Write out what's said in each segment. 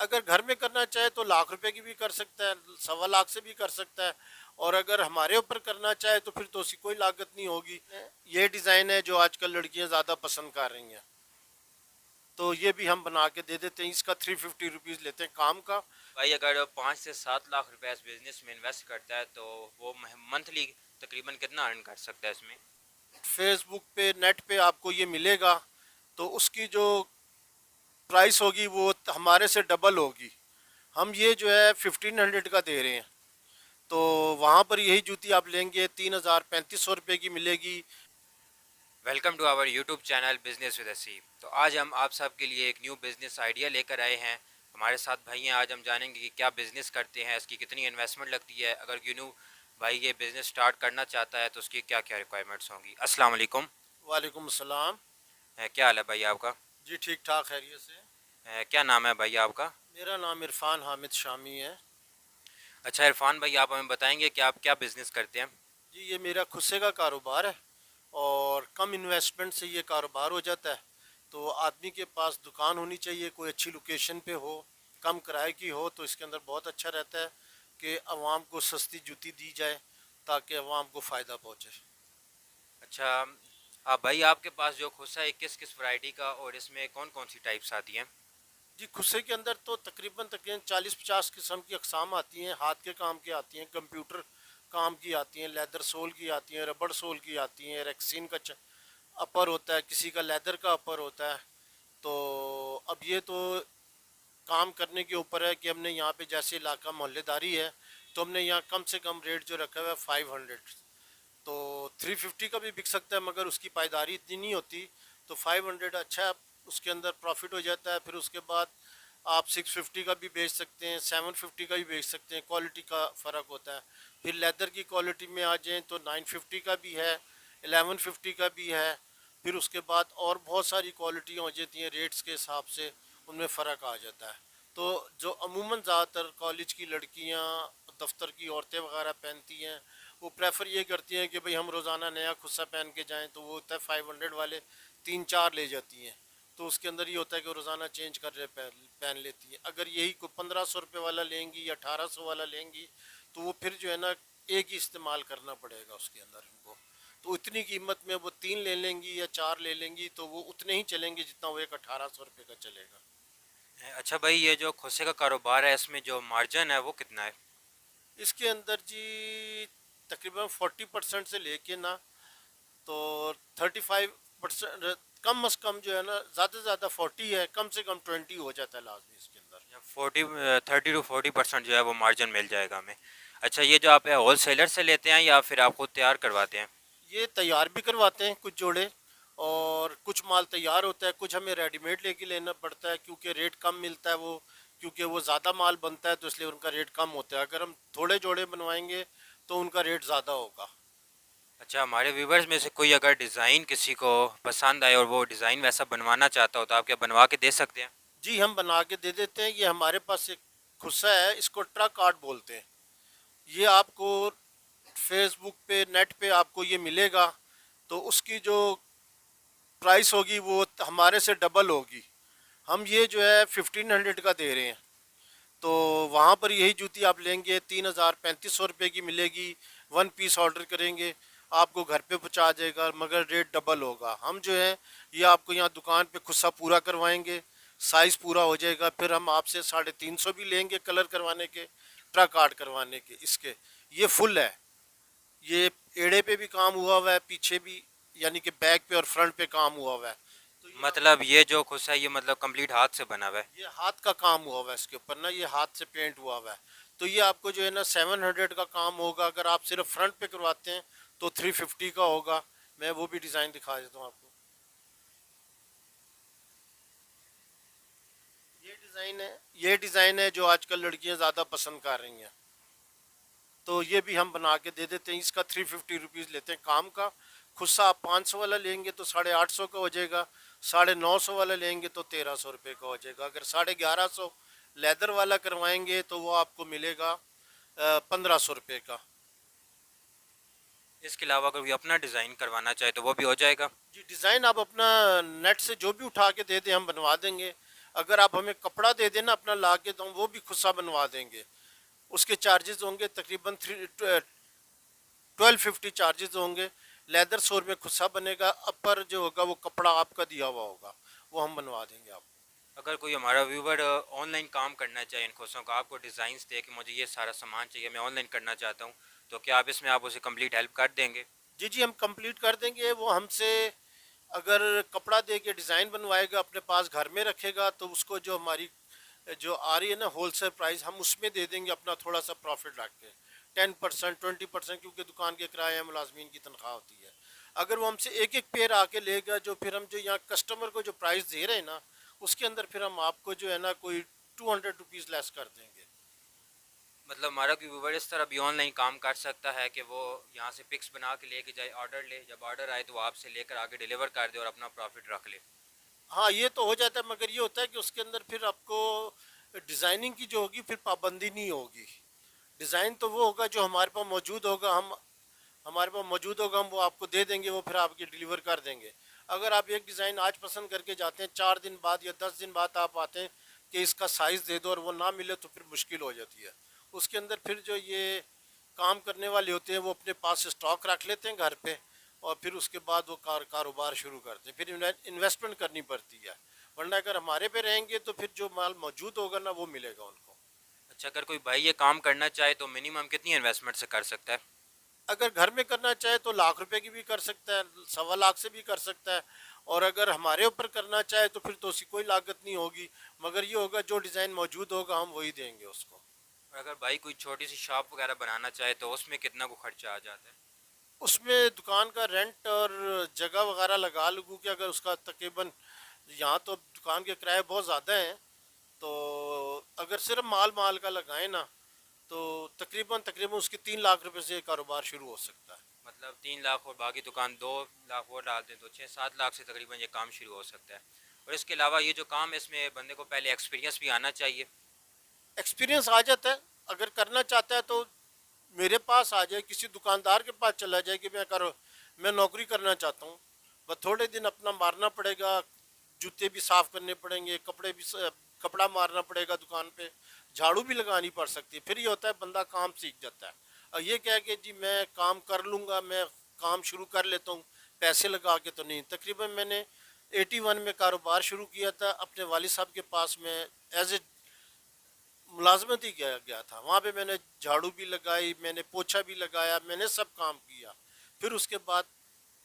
अगर घर में करना चाहे तो लाख रुपए की भी कर सकता है, 1.25 लाख से भी कर सकता है। और अगर हमारे ऊपर करना चाहे तो फिर तो उसकी कोई लागत नहीं होगी। ये डिज़ाइन है जो आजकल लड़कियां ज़्यादा पसंद कर रही हैं, तो ये भी हम बना के दे देते हैं। इसका 350 रुपीज़ लेते हैं काम का। भाई अगर 5 से 7 लाख रुपए इस बिजनेस में इन्वेस्ट करता है तो वो मंथली तकरीबन कितना अर्न कर सकता है इसमें? फेसबुक पे, नेट पे आपको ये मिलेगा, तो उसकी जो प्राइस होगी वो हमारे से डबल होगी। हम ये जो है 1500 का दे रहे हैं, तो वहाँ पर यही जूती आप लेंगे 3000 3500 रुपये की मिलेगी। Welcome to our YouTube channel business with Aseem. तो आज हम आप सब के लिए एक न्यू बिजनेस आइडिया लेकर आए हैं। हमारे साथ भाई हैं, आज हम जानेंगे कि क्या बिजनेस करते हैं, इसकी कितनी इन्वेस्टमेंट लगती है, अगर यूनू भाई ये बिजनेस स्टार्ट करना चाहता है तो उसकी क्या क्या रिक्वायरमेंट्स होंगी। अस्सलाम वालेकुम। वालेकुम अस्सलाम। क्या हाल है भाई आपका? जी ठीक ठाक, खैरियत से। क्या नाम है भाई आपका? मेरा नाम इरफान हामिद शामी है। अच्छा इरफान भाई, आप हमें बताएंगे कि आप क्या बिजनेस करते हैं? जी ये मेरा खुद से का कारोबार है, और कम इन्वेस्टमेंट से ये कारोबार हो जाता है। तो आदमी के पास दुकान होनी चाहिए, कोई अच्छी लोकेशन पे हो, कम किराए की हो, तो इसके अंदर बहुत अच्छा रहता है कि आवाम को सस्ती जूती दी जाए ताकि आवाम को फ़ायदा पहुँचे। अच्छा आप भाई, आपके पास जो खुस्सा है किस किस वैरायटी का और इसमें कौन कौन सी टाइप्स आती हैं? जी खुस्से के अंदर तो तकरीबन तकरीबन 40-50 किस्म की अकसाम आती हैं। हाथ के काम की आती हैं, कंप्यूटर काम की आती हैं, लेदर सोल की आती हैं, रबड़ सोल की आती हैं, रेक्सिन का अपर होता है, किसी का लेदर का अपर होता है। तो अब ये तो काम करने के ऊपर है कि हमने यहाँ पे जैसे इलाका मोहल्लेदारी है, तो हमने यहाँ कम से कम रेट जो रखा हुआ है 500। तो 350 का भी बिक सकता है, मगर उसकी पायदारी इतनी नहीं होती। तो 500 अच्छा है, उसके अंदर प्रॉफिट हो जाता है। फिर उसके बाद आप 650 का भी बेच सकते हैं, 750 का भी बेच सकते हैं, क्वालिटी का फ़र्क होता है। फिर लेदर की क्वालिटी में आ जाएँ तो 950 का भी है, 1150 का भी है। फिर उसके बाद और बहुत सारी क्वालिटियाँ हो जाती हैं, रेट्स के हिसाब से उनमें फ़र्क आ जाता है। तो जो अमूमन ज़्यादातर कॉलेज की लड़कियाँ, दफ्तर की औरतें वगैरह पहनती हैं, वो प्रेफर ये करती हैं कि भाई हम रोज़ाना नया खुस्सा पहन के जाएं, तो वो होता है 500 वाले 3-4 ले जाती हैं। तो उसके अंदर ये होता है कि रोज़ाना चेंज कर रहे पहन लेती हैं। अगर यही को 1500 रुपये वाला लेंगी या 1800 वाला लेंगी, तो वो फिर जो है ना एक ही इस्तेमाल करना पड़ेगा उसके अंदर उनको। तो इतनी कीमत में वो 3 ले लेंगी या 4 ले लेंगी, तो वो उतने ही चलेंगे जितना वो एक 1800 रुपये का चलेगा। अच्छा भाई, ये जो खुस्से का कारोबार है इसमें जो मार्जिन है वो कितना है? इसके अंदर जी तकरीबन 40% से लेके ना, तो 35%, कम अज़ कम जो है ना, ज़्यादा से ज़्यादा 40 है, कम से कम 20 हो जाता है लाजमी इसके अंदर। 30 to 40% जो है वो मार्जिन मिल जाएगा हमें। अच्छा, ये जो आप होल सेलर से लेते हैं या फिर आप खुद तैयार करवाते हैं? ये तैयार भी करवाते हैं कुछ जोड़े, और कुछ माल तैयार होता है, कुछ हमें रेडीमेड लेके लेना पड़ता है, क्योंकि रेट कम मिलता है वो, क्योंकि वो ज़्यादा माल बनता है तो इसलिए उनका रेट कम होता है। अगर हम थोड़े जोड़े बनवाएंगे तो उनका रेट ज़्यादा होगा। अच्छा, हमारे व्यूवर्स में से कोई अगर डिज़ाइन किसी को पसंद आए और वो डिज़ाइन वैसा बनवाना चाहता हो तो आप क्या बनवा के दे सकते हैं? जी हम बना के दे देते हैं। ये हमारे पास एक खुस्सा है, इसको ट्रक आर्ट बोलते हैं। ये आपको फेसबुक पे, नेट पे आपको ये मिलेगा, तो उसकी जो प्राइस होगी वो हमारे से डबल होगी। हम ये जो है 1500 का दे रहे हैं, तो वहाँ पर यही जूती आप लेंगे 3000 3500 रुपये की मिलेगी। 1 पीस ऑर्डर करेंगे, आपको घर पे पहुँचा जाएगा, मगर रेट डबल होगा। हम जो है ये आपको यहाँ दुकान पे खुस्सा पूरा करवाएंगे, साइज़ पूरा हो जाएगा। फिर हम आपसे 350 भी लेंगे कलर करवाने के, ट्रक आर्ट करवाने के इसके। ये फुल है, ये एड़े पे भी काम हुआ हुआ है, पीछे भी, यानी कि बैक पे और फ्रंट पे काम हुआ हुआ है। तो ये आप, मतलब ये जो खुस्सा है ये मतलब कंप्लीट हाथ से बना हुआ है? ये हाथ का काम हुआ हुआ है इसके ऊपर ना, ये हाथ से पेंट हुआ हुआ है। तो ये आपको जो है ना 700 का काम होगा। अगर आप सिर्फ फ्रंट पे करवाते हैं तो 350 का होगा। मैं वो भी डिज़ाइन दिखा देता हूँ आपको। ये डिज़ाइन है जो आजकल लड़कियां ज़्यादा पसंद कर रही हैं, तो ये भी हम बना के दे देते हैं। इसका 350 रुपीज़ लेते हैं काम का। खुद सा आप 500 वाला लेंगे तो 850 का हो जाएगा, 950 वाला लेंगे तो 1300 रुपये का हो जाएगा। अगर 1150 लेदर वाला करवाएंगे तो वो आपको मिलेगा 1500 रुपये का। इसके अलावा अगर कोई अपना डिज़ाइन करवाना चाहे तो वो भी हो जाएगा? जी डिज़ाइन आप अपना नेट से जो भी उठा के दे दें हम बनवा देंगे। अगर आप हमें कपड़ा दे देना अपना ला के, तो हम वो भी खुद सा बनवा देंगे। उसके चार्जेस होंगे तकरीबन 1250 चार्जेस होंगे। लेदर सोर में खुद सा बनेगा, अपर जो होगा वो कपड़ा आपका दिया हुआ होगा, वो हम बनवा देंगे आपको। अगर कोई हमारा व्यूवर ऑनलाइन काम करना चाहे इन खोसों का, आपको डिज़ाइंस दे कि मुझे ये सारा सामान चाहिए, मैं ऑनलाइन करना चाहता हूँ, तो क्या आप इसमें आप उसे कंप्लीट हेल्प कर देंगे? जी जी, हम कंप्लीट कर देंगे। वो हमसे अगर कपड़ा दे के डिज़ाइन बनवाएगा, अपने पास घर में रखेगा, तो उसको जो हमारी जो आ रही है ना होलसेल प्राइस, हम उसमें दे देंगे अपना थोड़ा सा प्रॉफिट रख के, 10% 20%, क्योंकि दुकान के किराए मुलाजमीन की तनख्वाह होती है। अगर वो हमसे एक एक पेयर आके लेगा, जो फिर हम जो यहाँ कस्टमर को जो प्राइस दे रहे हैं ना, उसके अंदर फिर हम आपको जो है ना कोई 200 रुपीज़ लेस कर देंगे। मतलब हमारा कोई व्यूवर इस तरह भी ऑनलाइन काम कर सकता है कि वो यहाँ से पिक्स बना के लेके जाए, ऑर्डर ले, जब ऑर्डर आए तो वो आपसे लेकर आगे डिलीवर कर दे और अपना प्रॉफिट रख ले। हाँ, ये तो हो जाता है, मगर ये होता है कि उसके अंदर फिर आपको डिज़ाइनिंग की जो होगी फिर पाबंदी नहीं होगी। डिज़ाइन तो वो होगा जो हमारे पास मौजूद होगा, हम हमारे पास मौजूद होगा, हम वो आपको दे देंगे, वो फिर आपकी डिलीवर कर देंगे। अगर आप एक डिज़ाइन आज पसंद करके जाते हैं, 4 दिन बाद या 10 दिन बाद आप आते हैं कि इसका साइज़ दे दो, और वो ना मिले, तो फिर मुश्किल हो जाती है। उसके अंदर फिर जो ये काम करने वाले होते हैं वो अपने पास स्टॉक रख लेते हैं घर पे, और फिर उसके बाद वो कारोबार शुरू करते हैं। फिर इन्वेस्टमेंट करनी पड़ती है, वरना अगर हमारे पे रहेंगे तो फिर जो माल मौजूद होगा ना वो मिलेगा उनको। अच्छा, अगर कोई भाई ये काम करना चाहे तो मिनिमम कितनी इन्वेस्टमेंट से कर सकता है? अगर घर में करना चाहे तो लाख रुपए की भी कर सकता है, 1.25 लाख से भी कर सकता है। और अगर हमारे ऊपर करना चाहे तो फिर तो उसकी कोई लागत नहीं होगी, मगर ये होगा जो डिज़ाइन मौजूद होगा हम वही देंगे उसको। और अगर भाई कोई छोटी सी शॉप वगैरह बनाना चाहे तो उसमें कितना को खर्चा आ जाता है? उसमें दुकान का रेंट और जगह वगैरह लगा लगू कि अगर उसका तकरीबन, यहाँ तो दुकान के किराए बहुत ज़्यादा हैं, तो अगर सिर्फ माल माल का लगाए ना, तो तकरीबन तकरीबन उसके 3 लाख रुपए से कारोबार शुरू हो सकता है। मतलब 3 लाख और बाकी दुकान 2 लाख और डाल दें तो 6-7 लाख से तकरीबन ये काम शुरू हो सकता है। और इसके अलावा ये जो काम है इसमें बंदे को पहले एक्सपीरियंस भी आना चाहिए। एक्सपीरियंस आ जाता है, अगर करना चाहता है तो मेरे पास आ जाए, किसी दुकानदार के पास चला जाए कि मैं नौकरी करना चाहता हूँ। बस थोड़े दिन अपना मारना पड़ेगा, जूते भी साफ करने पड़ेंगे, कपड़ा मारना पड़ेगा दुकान पे, झाड़ू भी लगानी पड़ सकती है। फिर ये होता है बंदा काम सीख जाता है। और ये क्या है कि जी मैं काम कर लूँगा, मैं काम शुरू कर लेता हूँ पैसे लगा के, तो नहीं। तकरीबन मैंने 81 में कारोबार शुरू किया था अपने वालिद साहब के पास में, एज ए मुलाजमत ही गया था। वहाँ पे मैंने झाड़ू भी लगाई, मैंने पोछा भी लगाया, मैंने सब काम किया। फिर उसके बाद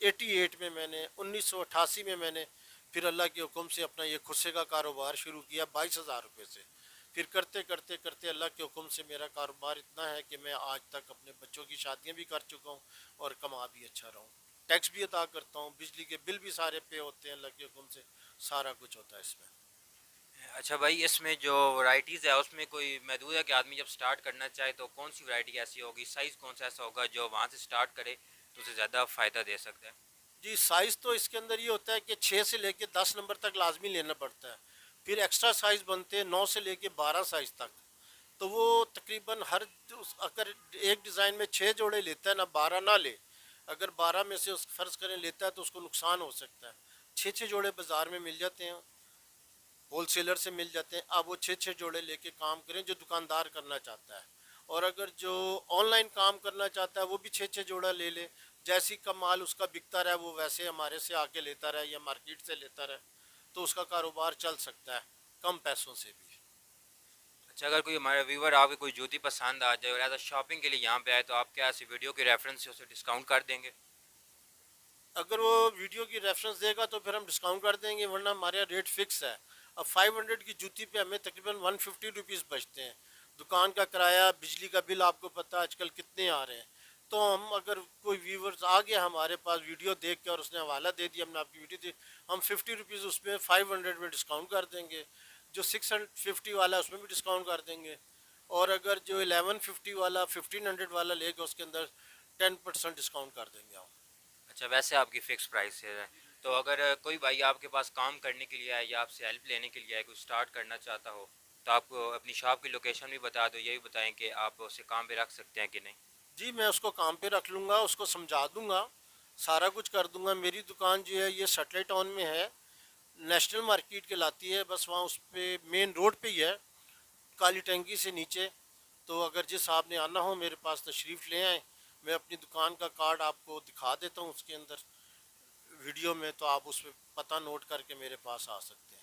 88 में मैंने 1988 में मैंने फिर अल्लाह के हुक्म से अपना ये खुद से का कारोबार शुरू किया 22,000 रुपये से। फिर करते करते करते अल्लाह के हुक्म से मेरा कारोबार इतना है कि मैं आज तक अपने बच्चों की शादियाँ भी कर चुका हूँ और कमा भी अच्छा रहा हूँ। टैक्स भी अदा करता हूँ, बिजली के बिल भी सारे पे होते हैं, अल्लाह के हुक्म से सारा कुछ होता है इसमें। अच्छा भाई, इसमें जो वैरायटीज़ है उसमें कोई महदूद है कि आदमी जब स्टार्ट करना चाहे तो कौन सी वैरायटी ऐसी होगी, साइज़ कौन सा ऐसा होगा जो वहाँ से स्टार्ट करे तो उसे ज़्यादा फ़ायदा दे सकता है? जी, साइज़ तो इसके अंदर ये होता है कि 6 से लेके 10 नंबर तक लाजमी लेना पड़ता है। फिर एक्स्ट्रा साइज़ बनते हैं 9 से लेके 12 साइज़ तक। तो वो तकरीबन अगर एक डिज़ाइन में 6 जोड़े लेता है ना, 12 ना ले। अगर 12 में से उस फ़र्ज़ करें लेता है तो उसको नुकसान हो सकता है। 6-6 जोड़े बाज़ार में मिल जाते हैं, होलसेलर से मिल जाते हैं। आप वो 6-6 जोड़े लेके काम करें जो दुकानदार करना चाहता है। और अगर जो ऑनलाइन काम करना चाहता है वो भी 6-6 जोड़ा ले ले। जैसी का माल उसका बिकता रहे वो वैसे हमारे से आके लेता रहे या मार्केट से लेता रहे, तो उसका कारोबार चल सकता है कम पैसों से भी। अच्छा, अगर कोई हमारा व्यूवर आपकी कोई जूती पसंद आ जाए और एज शॉपिंग के लिए यहाँ पे आए तो आप क्या ऐसी वीडियो के रेफरेंस से उसे डिस्काउंट कर देंगे? अगर वो वीडियो की रेफरेंस देगा तो फिर हम डिस्काउंट कर देंगे, वरना हमारे यहाँ रेट फिक्स है। अब 500 की जूती पे हमें तकरीबन 150 रुपीज़ बचते हैं। दुकान का किराया, बिजली का बिल आपको पता है आजकल कितने आ रहे हैं। तो हम अगर कोई व्यूवर्स आ गया हमारे पास वीडियो देख के और उसने हवाला दे दिया, हमने आपकी वीडियो दी, हम 50 रुपीज़ उसमें 500 में डिस्काउंट कर देंगे। जो 650 वाला है उसमें भी डिस्काउंट कर देंगे। और अगर जो 1150 वाला 1500 वाला लेगा उसके अंदर 10% डिस्काउंट कर देंगे हम। अच्छा, वैसे आपकी फ़िक्स प्राइस है। तो अगर कोई भाई आपके पास काम करने के लिए आए या आपसे हेल्प लेने के लिए आए, कोई स्टार्ट करना चाहता हो, तो आप अपनी शॉप की लोकेशन भी बता दो, ये भी बताएं कि आप उसे काम पे रख सकते हैं कि नहीं। जी, मैं उसको काम पे रख लूँगा, उसको समझा दूँगा, सारा कुछ कर दूँगा। मेरी दुकान जो है ये सैटेलाइट टाउन में है, नेशनल मार्केट के लाती है, बस वहाँ उस पे मेन रोड पे ही है, काली टंकी से नीचे। तो अगर जिस आपने आना हो मेरे पास तशरीफ़ ले आए, मैं अपनी दुकान का कार्ड आपको दिखा देता हूँ उसके अंदर वीडियो में, तो आप उस पर पता नोट करके मेरे पास आ सकते हैं।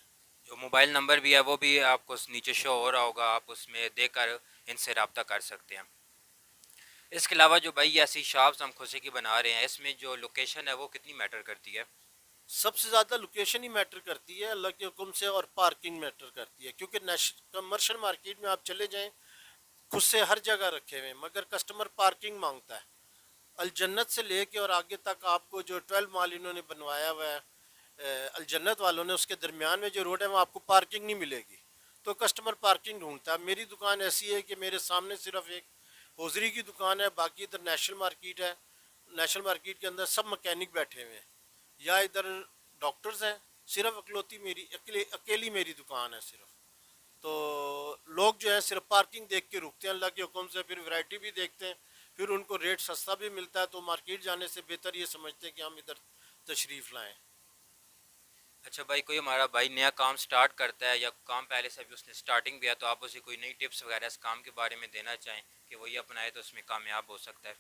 जो मोबाइल नंबर भी है वो भी आपको नीचे शो हो रहा होगा, आप उसमें देकर इनसे रब्ता कर सकते हैं। इसके अलावा जो भाई ऐसी शॉप्स हम खुद से की बना रहे हैं, इसमें जो लोकेशन है वो कितनी मैटर करती है? सबसे ज़्यादा लोकेशन ही मैटर करती है अल्लाह के हुक्म से, और पार्किंग मैटर करती है, क्योंकि कमर्शियल मार्केट में आप चले जाएं खुद से हर जगह रखे हुए हैं, मगर कस्टमर पार्किंग मांगता है। अलजन्नत से लेके और आगे तक आपको जो 12 माल इन्होंने बनवाया हुआ है अलजन्नत वालों ने, उसके दरमियान में जो रोड है वहाँ आपको पार्किंग नहीं मिलेगी, तो कस्टमर पार्किंग ढूंढता है। मेरी दुकान ऐसी है कि मेरे सामने सिर्फ एक होजरी की दुकान है, बाकी इधर नेशनल मार्केट है। नेशनल मार्केट के अंदर सब मकैनिक बैठे हुए हैं, या इधर डॉक्टर्स हैं। सिर्फ अकलौती मेरी अकेली मेरी दुकान है सिर्फ। तो लोग जो है सिर्फ पार्किंग देख के रुकते हैं अल्लाह के हुक्म से, फिर वैरायटी भी देखते हैं, फिर उनको रेट सस्ता भी मिलता है, तो मार्केट जाने से बेहतर ये समझते हैं कि हम इधर तशरीफ़ लाएँ। अच्छा भाई, कोई हमारा भाई नया काम स्टार्ट करता है या काम पहले से भी उसने स्टार्टिंग भी है, तो आप उसे कोई नई टिप्स वगैरह इस काम के बारे में देना चाहें कि वही अपनाए तो उसमें कामयाब हो सकता है?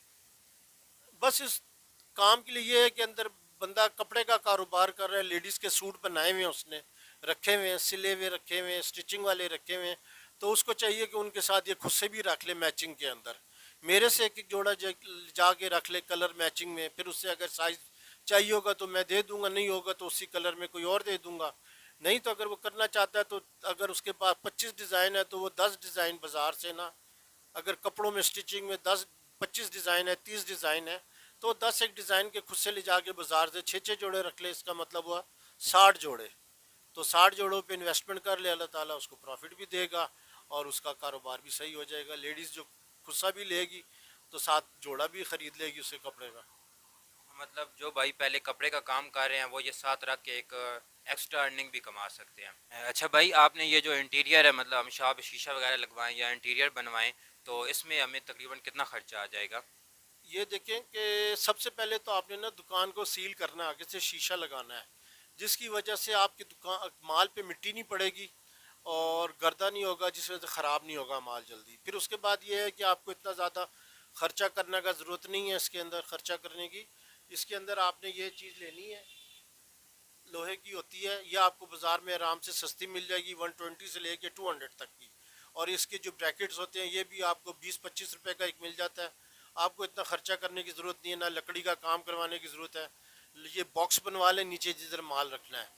बस इस काम के लिए ये है कि अंदर बंदा कपड़े का कारोबार कर रहा है, लेडीज़ के सूट बनाए हुए हैं उसने, रखे हुए हैं, सिले हुए रखे हुए हैं, स्टिचिंग वाले रखे हुए हैं, तो उसको चाहिए कि उनके साथ ये खुद से भी रख ले मैचिंग के अंदर। मेरे से एक एक जोड़ा जाके रख ले कलर मैचिंग में, फिर उससे अगर साइज चाहिए होगा तो मैं दे दूंगा, नहीं होगा तो उसी कलर में कोई और दे दूंगा। नहीं तो अगर वो करना चाहता है तो अगर उसके पास 25 डिज़ाइन है तो वो 10 डिज़ाइन बाज़ार से ना, अगर कपड़ों में स्टिचिंग में 10-25 डिज़ाइन है, 30 डिज़ाइन है, तो 10 एक डिज़ाइन के खुद से ले जाके बाज़ार से 6-6 जोड़े रख ले, इसका मतलब हुआ 60 जोड़े। तो 60 जोड़ों पे इन्वेस्टमेंट कर ले, अल्लाह ताला उसको प्रॉफिट भी देगा और उसका कारोबार भी सही हो जाएगा। लेडीज़ जो खुद सा भी लेगी तो साथ जोड़ा भी ख़रीद लेगी उसके कपड़े का। मतलब जो भाई पहले कपड़े का काम कर रहे हैं वो ये साथ रख के एक एक्स्ट्रा अर्निंग भी कमा सकते हैं। अच्छा भाई, आपने ये जो इंटीरियर है, मतलब हम शॉप शीशा वगैरह लगवाएं या इंटीरियर बनवाएं, तो इसमें हमें तकरीबन कितना खर्चा आ जाएगा? ये देखें कि सबसे पहले तो आपने ना दुकान को सील करना है, आगे से शीशा लगाना है, जिसकी वजह से आपकी दुकान माल पे मिट्टी नहीं पड़ेगी और गर्दा नहीं होगा, जिस वजह से ख़राब नहीं होगा माल जल्दी। फिर उसके बाद ये है कि आपको इतना ज़्यादा खर्चा करने का ज़रूरत नहीं है इसके अंदर खर्चा करने की। इसके अंदर आपने ये चीज़ लेनी है, लोहे की होती है, ये आपको बाज़ार में आराम से सस्ती मिल जाएगी, 120 से लेके 200 तक की। और इसके जो ब्रैकेट्स होते हैं ये भी आपको 20-25 रुपए का एक मिल जाता है। आपको इतना खर्चा करने की ज़रूरत नहीं है, ना लकड़ी का काम करवाने की ज़रूरत है। ये बॉक्स बनवा लें नीचे जिधर माल रखना है,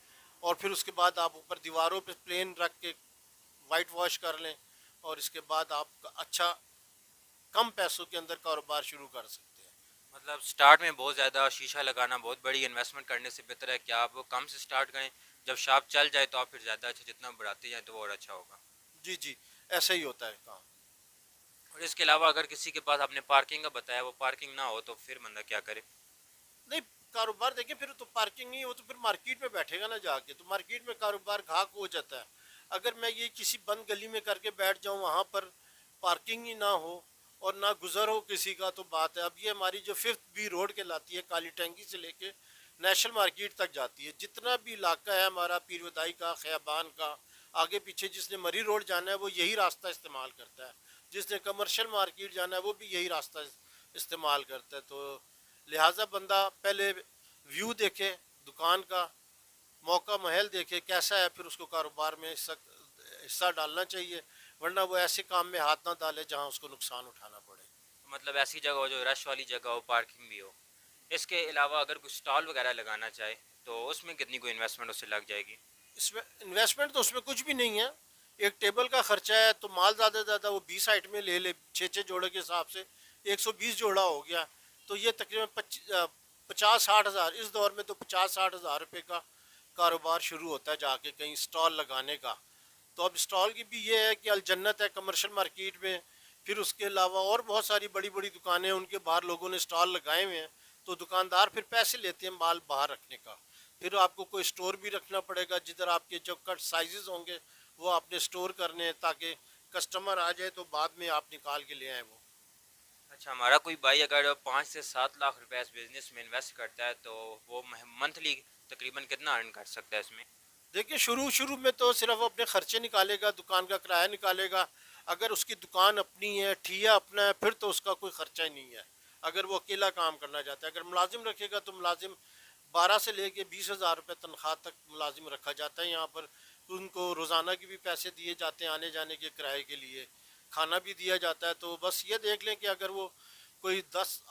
और फिर उसके बाद आप ऊपर दीवारों पे प्लेन रख के वाइट वॉश कर लें, और इसके बाद आप अच्छा कम पैसों के अंदर कारोबार शुरू कर सकते हैं। मतलब स्टार्ट में बहुत ज़्यादा शीशा लगाना, बहुत बड़ी इन्वेस्टमेंट करने से बेहतर है कि आप कम से स्टार्ट करें, जब शॉप चल जाए तो आप फिर ज़्यादा अच्छा, जितना बढ़ाते जाएँ तो वो और अच्छा होगा। जी जी, ऐसा ही होता है काम। और इसके अलावा अगर किसी के पास, आपने पार्किंग का बताया, वो पार्किंग ना हो तो फिर बंदा क्या करे? नहीं, कारोबार देखें फिर तो पार्किंग नहीं हो तो फिर मार्केट में बैठेगा ना जाके, तो मार्केट में कारोबार घाक हो जाता है। अगर मैं ये किसी बंद गली में करके बैठ जाऊं, वहाँ पर पार्किंग ही ना हो और ना गुजर हो किसी का, तो बात है। अब ये हमारी जो 5th बी रोड के लाती है काली टैंकी से लेके नेशनल मार्केट तक जाती है, जितना भी इलाका है हमारा पीरवदाई का, खयाबान का, आगे पीछे जिसने मरी रोड जाना है वो यही रास्ता इस्तेमाल करता है, जिसने कमर्शियल मार्केट जाना है वो भी यही रास्ता इस्तेमाल करता है। तो लिहाजा बंदा पहले व्यू देखे दुकान का, मौका महल देखे कैसा है, फिर उसको कारोबार में हिस्सा डालना चाहिए, वरना वो ऐसे काम में हाथ ना डाले जहां उसको नुकसान उठाना पड़े। मतलब ऐसी जगह हो जो रश वाली जगह हो, पार्किंग भी हो। इसके अलावा अगर कुछ स्टॉल वगैरह लगाना चाहे तो उसमें कितनी कोई इन्वेस्टमेंट उससे लग जाएगी? इसमें इन्वेस्टमेंट तो उसमें कुछ भी नहीं है, एक टेबल का खर्चा है, तो माल ज़्यादा से ज़्यादा वो 20 आइटमें ले ले, 6-6 जोड़े के हिसाब से 120 जोड़ा हो गया, तो ये तकरीबन 50-60 हज़ार, इस दौर में तो 50-60 हज़ार रुपये का कारोबार शुरू होता है जाके कहीं स्टॉल लगाने का। तो अब स्टॉल की भी ये है कि अलजन्नत है कमर्शियल मार्केट में, फिर उसके अलावा और बहुत सारी बड़ी बड़ी दुकानें हैं, उनके बाहर लोगों ने स्टॉल लगाए हुए हैं, तो दुकानदार फिर पैसे लेते हैं माल बाहर रखने का। फिर आपको कोई स्टोर भी रखना पड़ेगा, जिधर आपके जो कट साइजेस होंगे वो आपने स्टोर करने हैं, ताकि कस्टमर आ जाए तो बाद में आप निकाल के ले आए वो। अच्छा, हमारा कोई भाई अगर 5 से 7 लाख रुपए इस बिज़नेस में इन्वेस्ट करता है तो वो मंथली तकरीबन कितना अर्न कर सकता है इसमें? देखिए शुरू शुरू में तो सिर्फ अपने खर्चे निकालेगा, दुकान का किराया निकालेगा। अगर उसकी दुकान अपनी है, ठिया अपना है, फिर तो उसका कोई खर्चा ही नहीं है। अगर वो अकेला काम करना चाहता है, अगर मुलाजिम रखेगा तो मुलाजिम 12 से लेके 20,000 रुपये तनख्वाह तक मुलाजिम रखा जाता है यहाँ पर। उनको रोज़ाना के भी पैसे दिए जाते हैं, आने जाने के किराए के लिए खाना भी दिया जाता है। तो बस ये देख लें कि अगर वो कोई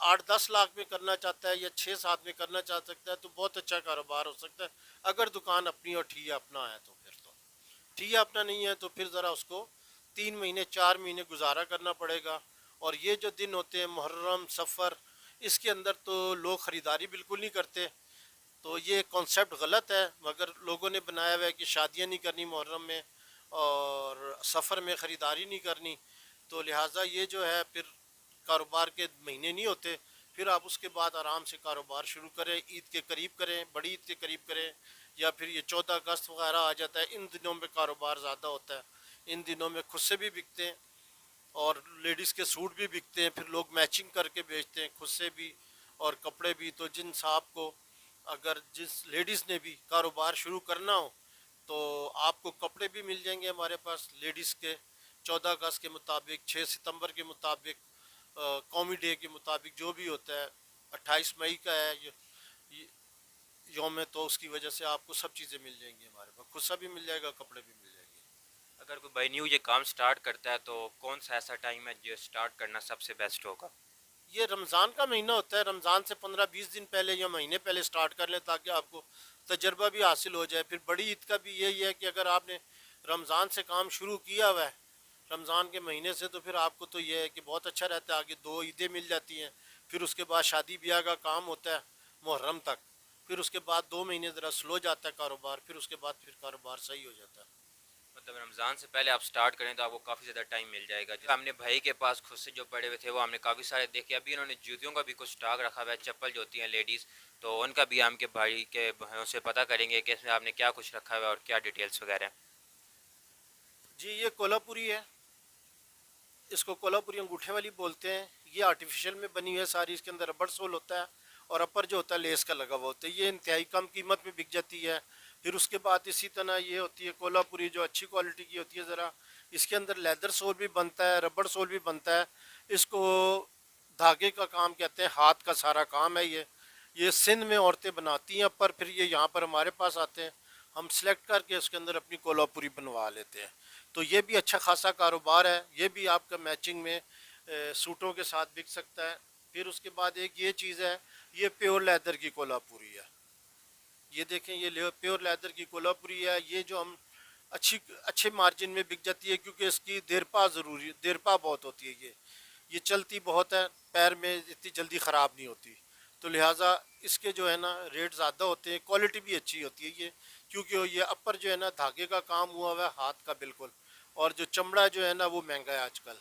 8-10 लाख में करना चाहता है या 6-7 में करना चाह सकता है तो बहुत अच्छा कारोबार हो सकता है। अगर दुकान अपनी और ठिया अपना है तो फिर तो ठिया अपना नहीं है तो फिर ज़रा उसको 3 महीने 4 महीने गुजारा करना पड़ेगा। और ये जो दिन होते हैं मुहर्रम सफ़र, इसके अंदर तो लोग ख़रीदारी बिल्कुल नहीं करते। तो ये कॉन्सेप्ट गलत है, मगर लोगों ने बनाया हुआ है कि शादियां नहीं करनी मुहर्रम में और सफ़र में ख़रीदारी नहीं करनी। तो लिहाजा ये जो है फिर कारोबार के महीने नहीं होते। फिर आप उसके बाद आराम से कारोबार शुरू करें, ईद के करीब करें, बड़ी ईद के करीब करें, या फिर ये 14 अगस्त वगैरह आ जाता है, इन दिनों में कारोबार ज़्यादा होता है। इन दिनों में खुद से भी बिकते हैं और लेडीज़ के सूट भी बिकते हैं, फिर लोग मैचिंग करके बेचते हैं खुद से भी और कपड़े भी। तो जिन साहब को, अगर जिस लेडीज़ ने भी कारोबार शुरू करना हो तो आपको कपड़े भी मिल जाएंगे हमारे पास लेडीज़ के। 14 अगस्त के मुताबिक, 6 सितंबर के मुताबिक, कौमी डे के मुताबिक जो भी होता है, 28 मई का है ये योम है, तो उसकी वजह से आपको सब चीज़ें मिल जाएंगी हमारे पास, खुद सा भी मिल जाएगा, कपड़े भी मिल जाएंगे। अगर कोई भाई न्यू ये काम स्टार्ट करता है तो कौन सा ऐसा टाइम है जो स्टार्ट करना सबसे बेस्ट होगा? ये रमज़ान का महीना होता है, रमज़ान से 15-20 दिन पहले या महीने पहले स्टार्ट कर लें ताकि आपको तजर्बा भी हासिल हो जाए। फिर बड़ी ईद का भी यही है कि अगर आपने रमज़ान से काम शुरू किया हुआ है, रमज़ान के महीने से, तो फिर आपको तो ये है कि बहुत अच्छा रहता है, आगे 2 ईदें मिल जाती हैं। फिर उसके बाद शादी ब्याह का काम होता है मुहर्रम तक। फिर उसके बाद 2 महीने ज़रा स्लो जाता है कारोबार, फिर उसके बाद फिर कारोबार सही हो जाता है। मतलब रमज़ान से पहले आप स्टार्ट करें तो आपको काफ़ी ज़्यादा टाइम मिल जाएगा। जो हमने भाई के पास खुद से जो पड़े हुए थे वो हमने काफ़ी सारे देखे। अभी उन्होंने जूतियों का भी कुछ स्टॉक रखा हुआ है, चप्पल जो होती हैं लेडीज़, तो उनका भी हम के भाई के भाइयों से पता करेंगे कि इसमें आपने क्या कुछ रखा हुआ है और क्या डिटेल्स वगैरह हैं। जी ये कोल्हापुरी है, इसको कोल्हापुरी अंगूठे वाली बोलते हैं। ये आर्टिफिशियल में बनी हुई है सारी, इसके अंदर रबड़ सोल होता है और अपर जो होता है लेस का लगा हुआ होता है। ये इंतहाई कम कीमत में बिक जाती है। फिर उसके बाद इसी तरह ये होती है कोल्हापुरी जो अच्छी क्वालिटी की होती है ज़रा, इसके अंदर लेदर सोल भी बनता है, रबड़ सोल भी बनता है। इसको धागे का काम कहते हैं, हाथ का सारा काम है ये सिंध में औरतें बनाती हैं, पर फिर ये यहाँ पर हमारे पास आते हैं, हम सेलेक्ट करके उसके अंदर अपनी कोल्हापुरी बनवा लेते हैं। तो ये भी अच्छा खासा कारोबार है, ये भी आपका मैचिंग में सूटों के साथ बिक सकता है। फिर उसके बाद एक ये चीज़ है, ये प्योर लेदर की कोल्हापुरी है। ये देखें, ये प्योर लेदर की कोल्हापुरी है। ये जो हम अच्छे मार्जिन में बिक जाती है क्योंकि इसकी देरपा ज़रूरी, देरपा बहुत होती है। ये चलती बहुत है, पैर में इतनी जल्दी ख़राब नहीं होती। तो लिहाजा इसके जो है ना रेट ज़्यादा होते हैं, क्वालिटी भी अच्छी होती है ये, क्योंकि ये अपर जो है ना धागे का काम हुआ हुआ है हाथ का बिल्कुल, और जो चमड़ा जो है ना वो महंगा है आजकल।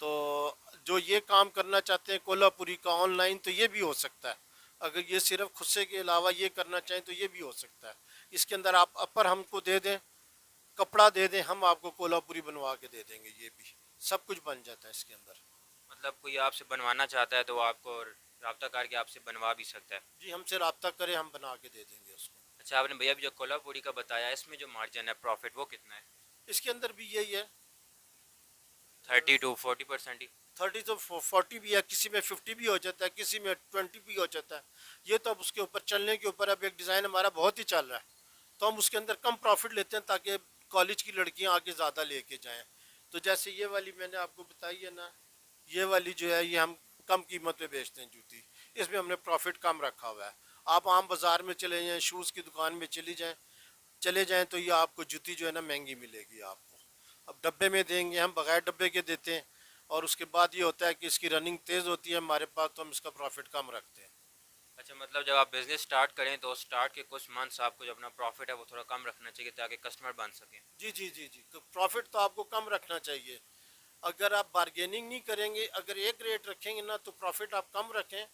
तो जो ये काम करना चाहते हैं कोल्हापुरी का ऑनलाइन, तो ये भी हो सकता है। अगर ये सिर्फ खुद से के अलावा ये करना चाहें तो ये भी हो सकता है। इसके अंदर आप अपर हमको दे दें, कपड़ा दे दें, हम आपको कोल्हापुरी बनवा के दे देंगे। ये भी सब कुछ बन जाता है इसके अंदर। मतलब कोई आपसे बनवाना चाहता है तो वो आपको रब्ता करके आपसे बनवा भी सकता है? जी हमसे रब्ता करें, हम बना के दे देंगे उसको। अच्छा, आपने भैया अभी जो कोल्हापुरी का बताया इसमें जो मार्जिन है प्रॉफिट वो कितना है? इसके अंदर भी यही है, 30 to 40% ही? 30 तो 40 भी है, किसी में 50 भी हो जाता है, किसी में 20 भी हो जाता है। ये तो अब उसके ऊपर चलने के ऊपर। अब एक डिज़ाइन हमारा बहुत ही चल रहा है तो हम उसके अंदर कम प्रॉफिट लेते हैं ताकि कॉलेज की लड़कियां आगे ज़्यादा लेके जाएं। तो जैसे ये वाली मैंने आपको बताई है ना, ये वाली जो है ये हम कम कीमत पे बेचते हैं जूती, इसमें हमने प्रॉफिट कम रखा हुआ है। आप आम बाज़ार में चले जाएँ, शूज़ की दुकान में चले जाएँ तो ये आपको जूती जो है ना महंगी मिलेगी आपको। अब डब्बे में देंगे, हम बगैर डब्बे के देते हैं। और उसके बाद ये होता है कि इसकी रनिंग तेज़ होती है हमारे पास, तो हम इसका प्रॉफिट कम रखते हैं। अच्छा, मतलब जब आप बिजनेस स्टार्ट करें तो स्टार्ट के कुछ मंथ्स आपको जो अपना प्रॉफिट है वो थोड़ा कम रखना चाहिए ताकि कस्टमर बन सकें। जी जी जी जी, तो प्रॉफिट तो आपको कम रखना चाहिए। अगर आप बारगेनिंग नहीं करेंगे, अगर एक रेट रखेंगे ना तो प्रॉफिट आप कम रखें,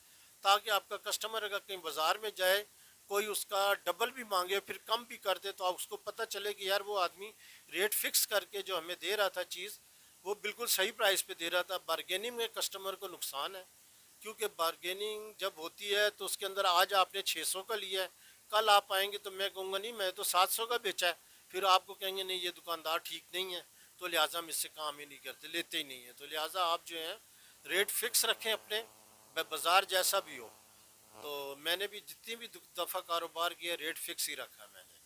ताकि आपका कस्टमर अगर कहीं बाज़ार में जाए, कोई उसका डबल भी मांगे फिर कम भी कर दे, तो आप उसको पता चले कि यार वो आदमी रेट फिक्स करके जो हमें दे रहा था चीज़, वो बिल्कुल सही प्राइस पे दे रहा था। बारगेनिंग में कस्टमर को नुकसान है, क्योंकि बारगेनिंग जब होती है तो उसके अंदर आज आपने 600 का लिया है, कल आप आएंगे तो मैं कहूँगा नहीं मैं तो 700 का बेचा है, फिर आपको कहेंगे नहीं ये दुकानदार ठीक नहीं है, तो लिहाजा हम इससे काम ही नहीं करते, लेते ही नहीं है। तो लिहाजा आप जो है रेट फिक्स रखें अपने, बाज़ार जैसा भी हो। तो मैंने भी जितनी भी दफ़ा कारोबार किया रेट फिक्स ही रखा है मैंने।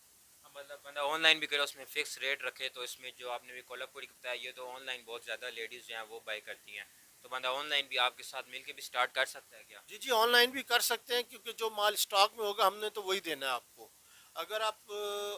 हाँ, मतलब बंदा ऑनलाइन भी करे उसमें फिक्स रेट रखे, तो इसमें जो आपने भी कोल्हापुरी का बताया, ये तो ऑनलाइन बहुत ज़्यादा लेडीज़ जो हैं वो बाई करती हैं, तो बंदा ऑनलाइन भी आपके साथ मिलके भी स्टार्ट कर सकता है क्या? जी जी, ऑनलाइन भी कर सकते हैं, क्योंकि जो माल स्टॉक में होगा हमने तो वही देना है आपको। अगर आप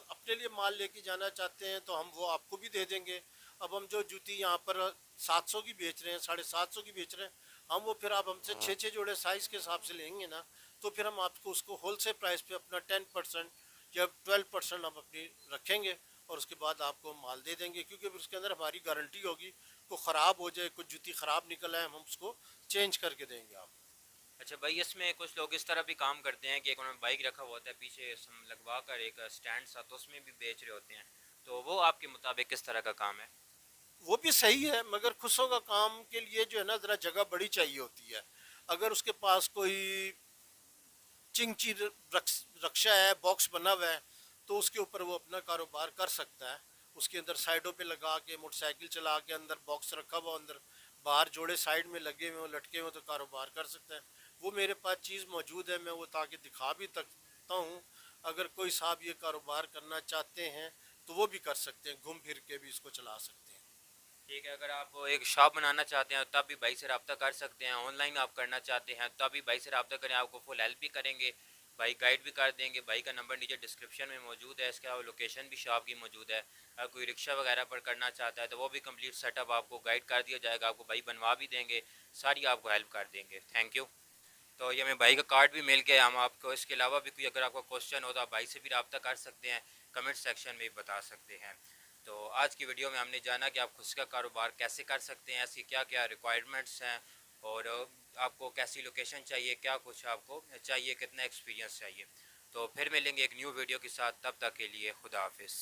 अपने लिए माल लेके जाना चाहते हैं तो हम वो आपको भी दे देंगे। अब हम जो जूती यहाँ पर 700 की बेच रहे हैं, 750 की बेच रहे हैं, हम वो फिर आप हमसे 6 6 जोड़े साइज़ के हिसाब से लेंगे ना, तो फिर हम आपको उसको होलसेल प्राइस पे अपना 10% या 12% हम अपनी रखेंगे, और उसके बाद आपको माल दे देंगे, क्योंकि फिर उसके अंदर हमारी गारंटी होगी। को ख़राब हो जाए, कुछ जूती ख़राब निकल आए, हम उसको चेंज करके देंगे आप। अच्छा भाई, इसमें कुछ लोग इस तरह भी काम करते हैं कि एक उन्होंने बाइक रखा हुआ होता है पीछे लगवा कर एक स्टैंड सा, तो उसमें भी बेच रहे होते हैं, तो वो आपके मुताबिक किस तरह का काम है? वो भी सही है, मगर खुशों का काम के लिए जो है ना ज़रा जगह बड़ी चाहिए होती है। अगर उसके पास कोई चिंची रक्षा है, बॉक्स बना हुआ है, तो उसके ऊपर वो अपना कारोबार कर सकता है। उसके अंदर साइडों पे लगा के मोटरसाइकिल चला के अंदर बॉक्स रखा हुआ, अंदर बाहर जोड़े साइड में लगे हुए लटके हुए, तो कारोबार कर सकता है। वो मेरे पास चीज़ मौजूद है, मैं वो ताकि दिखा भी सकता हूँ। अगर कोई साहब ये कारोबार करना चाहते हैं तो वो भी कर सकते हैं, घूम फिर के भी इसको चला सकते हैं। ठीक है, अगर आप एक शॉप बनाना चाहते हैं तब भी भाई से रब्ता कर सकते हैं, ऑनलाइन आप करना चाहते हैं तब भी भाई से रब्ता करें, आपको फुल हेल्प भी करेंगे, भाई गाइड भी कर देंगे। भाई का नंबर नीचे डिस्क्रिप्शन में मौजूद है, इसके अलावा लोकेशन भी शॉप की मौजूद है। अगर कोई रिक्शा वगैरह पर करना चाहता है तो वो भी कंप्लीट सेटअप आपको गाइड कर दिया जाएगा, आपको भाई बनवा भी देंगे, सारी आपको हेल्प कर देंगे। Thank you. तो ये हमें भाई का कार्ड भी मिल गया, हम आपको इसके अलावा भी कोई अगर आपका क्वेश्चन हो तो आप भाई से भी रब्ता कर सकते हैं, कमेंट सेक्शन में भी बता सकते हैं। तो आज की वीडियो में हमने जाना कि आप खुद का कारोबार कैसे कर सकते हैं, ऐसी क्या क्या रिक्वायरमेंट्स हैं, और आपको कैसी लोकेशन चाहिए, क्या कुछ आपको चाहिए, कितना एक्सपीरियंस चाहिए। तो फिर मिलेंगे एक न्यू वीडियो के साथ, तब तक के लिए खुदा हाफिज़।